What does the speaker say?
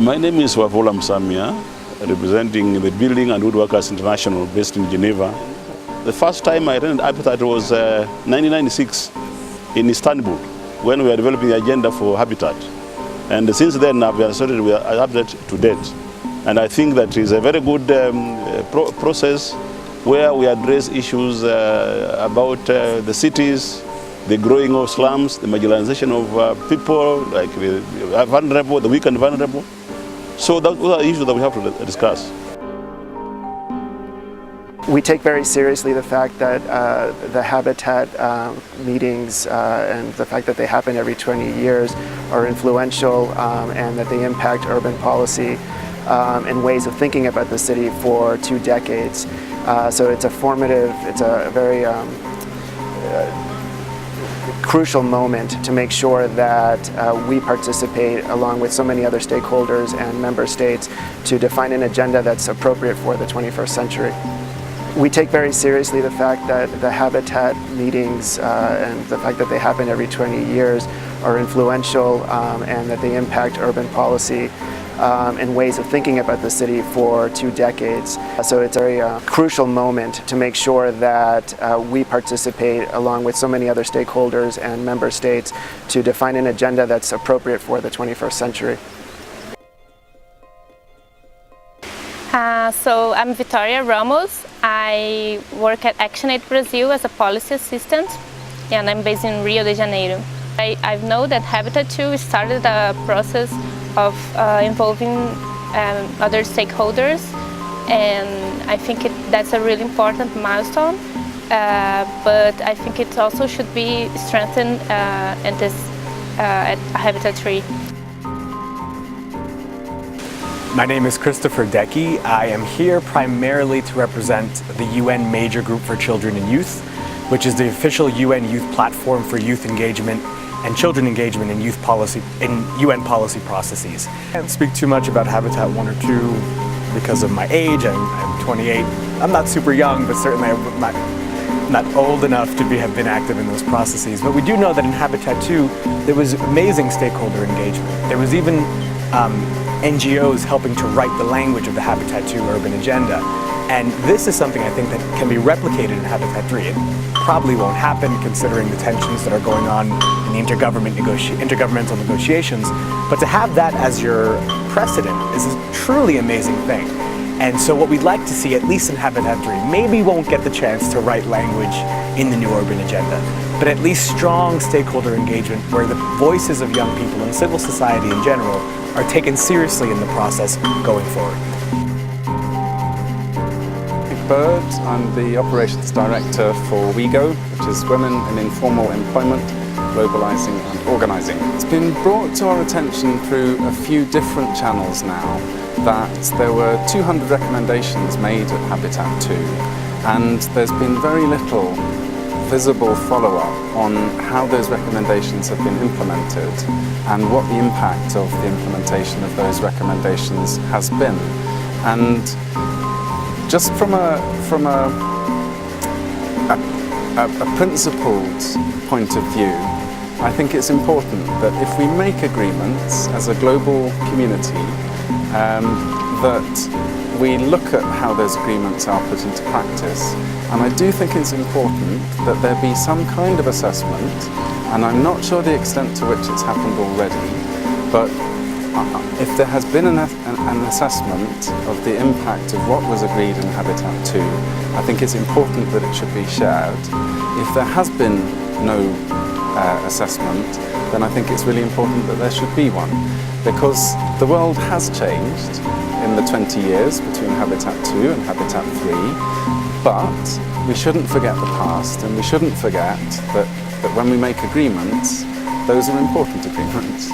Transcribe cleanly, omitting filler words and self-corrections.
My name is Wavola Msamia, representing the Building and Woodworkers International based in Geneva. The first time I rented Habitat was 1996 in Istanbul, when we were developing the agenda for Habitat. And since then I've started with Habitat to date. And I think that is a very good process where we address issues about the cities, the growing of slums, the marginalization of people, like the vulnerable, the weak and vulnerable. So those are issues that we have to discuss. We take very seriously the fact that the Habitat meetings and the fact that they happen every 20 years are influential and that they impact urban policy and ways of thinking about the city for 2 decades. So it's a formative, it's a very crucial moment to make sure that we participate along with so many other stakeholders and member states to define an agenda that's appropriate for the 21st century. We take very seriously the fact that the Habitat meetings and the fact that they happen every 20 years are influential and that they impact urban policy and ways of thinking about the city for 2 decades. So it's a very crucial moment to make sure that we participate along with so many other stakeholders and member states to define an agenda that's appropriate for the 21st century. So I'm Victoria Ramos. I work at ActionAid Brazil as a policy assistant, and I'm based in Rio de Janeiro. I know that Habitat 2 started a process of involving other stakeholders, and I think that's a really important milestone, but I think it also should be strengthened at Habitat 3. My name is Christopher Decky. I am here primarily to represent the UN Major Group for Children and Youth, which is the official UN youth platform for youth engagement and children engagement in UN policy processes. I can't speak too much about Habitat 1 or 2 because of my age. I'm 28. I'm not super young, but certainly I'm not old enough to have been active in those processes. But we do know that in Habitat 2, there was amazing stakeholder engagement. There was even NGOs helping to write the language of the Habitat 2 urban agenda. And this is something I think that can be replicated in Habitat 3. It probably won't happen considering the tensions that are going on in the intergovernmental negotiations, but to have that as your precedent is a truly amazing thing. And so what we'd like to see, at least in Habitat 3, maybe won't get the chance to write language in the new urban agenda, but at least strong stakeholder engagement where the voices of young people and civil society in general are taken seriously in the process going forward. Bird. I'm the Operations Director for WeGo, which is Women in Informal Employment, Globalizing and Organizing. It's been brought to our attention through a few different channels now that there were 200 recommendations made at Habitat 2, and there's been very little visible follow-up on how those recommendations have been implemented and what the impact of the implementation of those recommendations has been. And just from a principled point of view, I think it's important that if we make agreements as a global community, that we look at how those agreements are put into practice. And I do think it's important that there be some kind of assessment, and I'm not sure the extent to which it's happened already, but if there has been an assessment of the impact of what was agreed in Habitat 2, I think it's important that it should be shared. If there has been no assessment, then I think it's really important that there should be one, because the world has changed in the 20 years between Habitat 2 and Habitat 3, but we shouldn't forget the past, and we shouldn't forget that when we make agreements, those are important agreements.